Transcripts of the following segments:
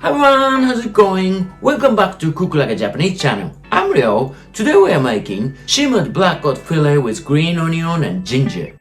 Hi everyone, how's it going? Welcome back to Cook Like a Japanese channel. I'm Ryo. Today we are making simmered black cod fillet with green onion and ginger.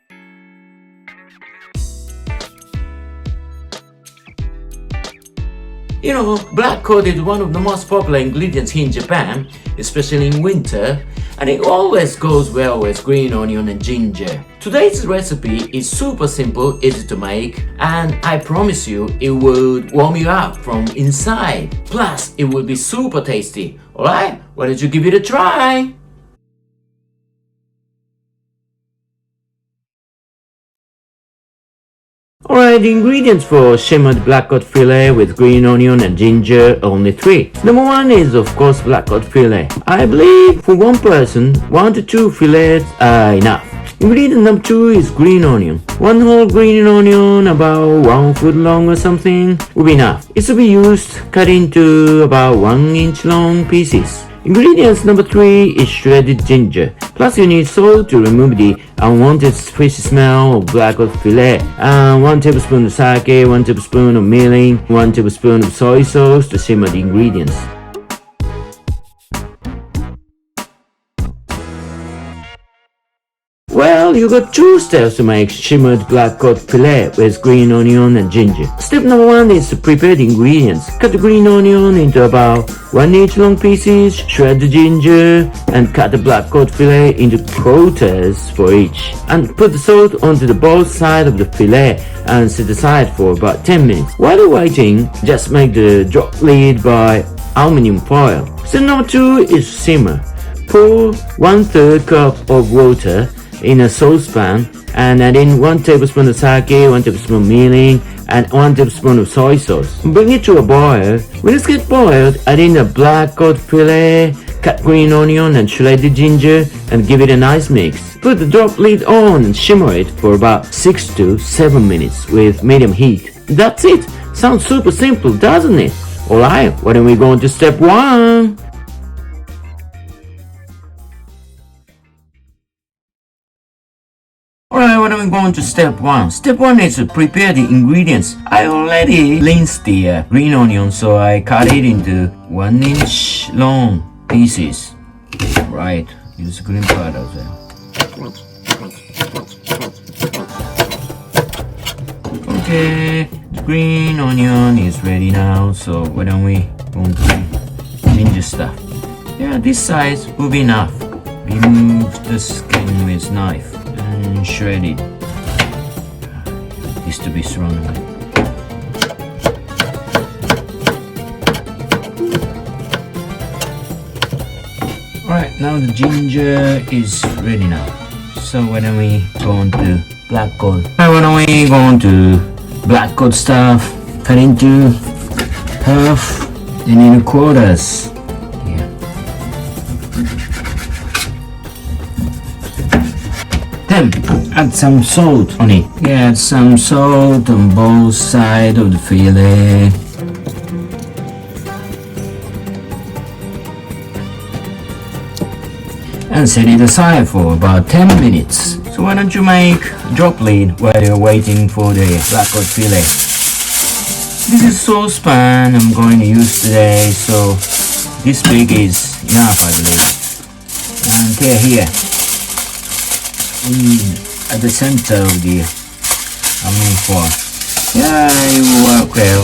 You know, black cod is one of the most popular ingredients here in Japan, especially in winter, and it always goes well with green onion and ginger. Today's recipe is super simple, easy to make, and I promise you it will warm you up from inside. Plus, it will be super tasty. Alright, why don't you give it a try? Alright, the ingredients for simmered black cod fillet with green onion and ginger are only 3. Number 1 is of course black cod fillet. I believe for one person, 1 to 2 fillets are enough. Ingredient number 2 is green onion. 1 whole green onion about 1 foot long or something will be enough. It should be used cut into about 1 inch long pieces. Ingredients number 3 is shredded ginger. Plus you need salt to remove the unwanted fishy smell of black cod fillet. 1 tablespoon of sake, 1 tablespoon of milling, 1 tablespoon of soy sauce to simmer the ingredients. Well, you got 2 steps to make simmered black cod fillet with green onion and ginger. Step number 1 is to prepare the ingredients. Cut the green onion into about 1 inch long pieces, shred the ginger, and cut the black cod fillet into quarters for each. And put the salt onto the both sides of the fillet and set aside for about 10 minutes. While you're waiting, just make the drop lid by aluminum foil. Step number 2 is simmer. Pour 1/3 cup of water in a saucepan and add in 1 tablespoon of sake, 1 tablespoon of milling, and 1 tablespoon of soy sauce. Bring it to a boil. When it gets boiled, add in the black cod fillet, cut green onion and shredded ginger, and give it a nice mix. Put the drop lid on and simmer it for about 6 to 7 minutes with medium heat. That's it. Sounds super simple, doesn't it? Alright, why don't we go on to step 1? Alright, why don't we go on to step 1? Step 1 is to prepare the ingredients. I already rinsed the green onion, so I cut it into 1 inch long pieces. Right, use green powder there. Okay, the green onion is ready now, so why don't we go on to ginger stuff. Yeah, this size will be enough. Remove the skin with knife and shred it. Needs to be strong. Alright, now the ginger is ready now. So why don't we go on to black cod. Why don't we go on to black cod stuff. Cut into half and into quarters. Then add some salt on it. Yeah, add some salt on both sides of the fillet. And set it aside for about 10 minutes. So why don't you make a drop lid while you're waiting for the black cod fillet. This is saucepan I'm going to use today, so this big is enough, I believe. And here. At the center of the aluminum foil. Yeah, it will work well.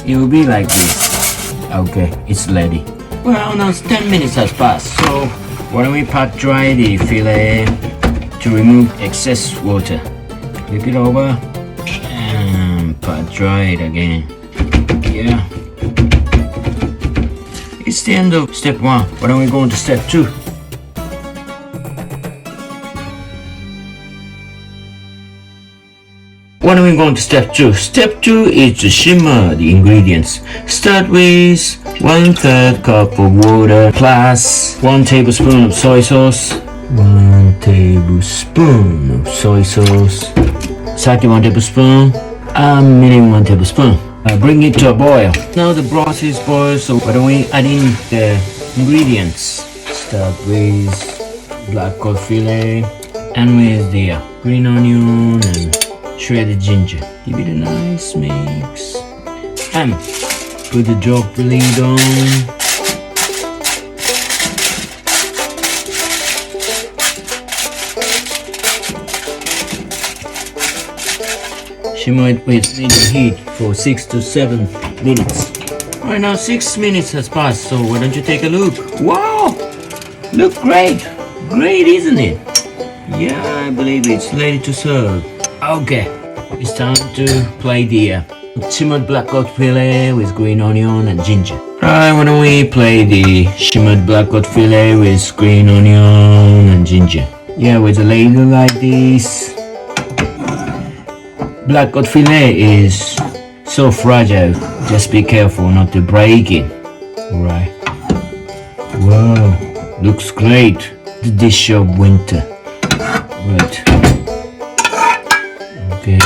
It will be like this. Okay, it's ready. Well, now 10 minutes has passed, so why don't we pat dry the fillet to remove excess water. Flip it over and pat dry it again. Yeah. It's the end of step 1. Why don't we go on to step 2? Why don't we go on to step 2? Step 2 is to simmer the ingredients. Start with 1/3 cup of water plus 1 tablespoon of soy sauce. 1 tablespoon of soy sauce. Sake 1 tablespoon. And milling 1 tablespoon. Bring it to a boil. Now the broth is boiled, so why don't we add in the ingredients. Start with black cod fillet and with the green onion and shredded ginger. Give it a nice mix. And Put the drop lid on. Simmer it with medium heat for 6 to 7 minutes. Right now 6 minutes has passed, so why don't you take a look? Wow! Look great! Great, isn't it? Yeah, I believe it's ready to serve. Okay, it's time to play the simmered black cod fillet with green onion and ginger. Right, why don't we play the simmered black cod fillet with green onion and ginger? Yeah, with a ladle like this. Black cod fillet is so fragile, just be careful not to break it. Right. Wow, looks great. The dish of winter. Right. Okay,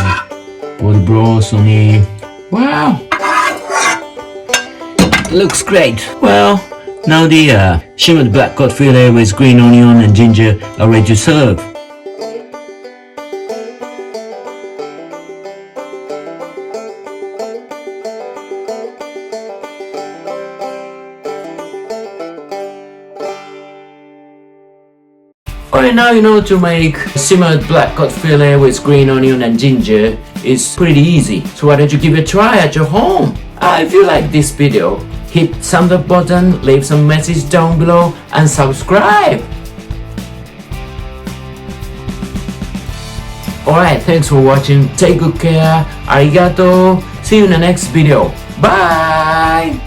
pour the broth on it. Wow, looks great. Well, now the simmered black cod fillet with green onion and ginger are ready to serve. Alright, now you know to make simmered black cod fillet with green onion and ginger is pretty easy. So why don't you give it a try at your home? If you like this video, hit thumbs up button, leave some message down below and subscribe. Alright, thanks for watching. Take good care. Arigato. See you in the next video. Bye.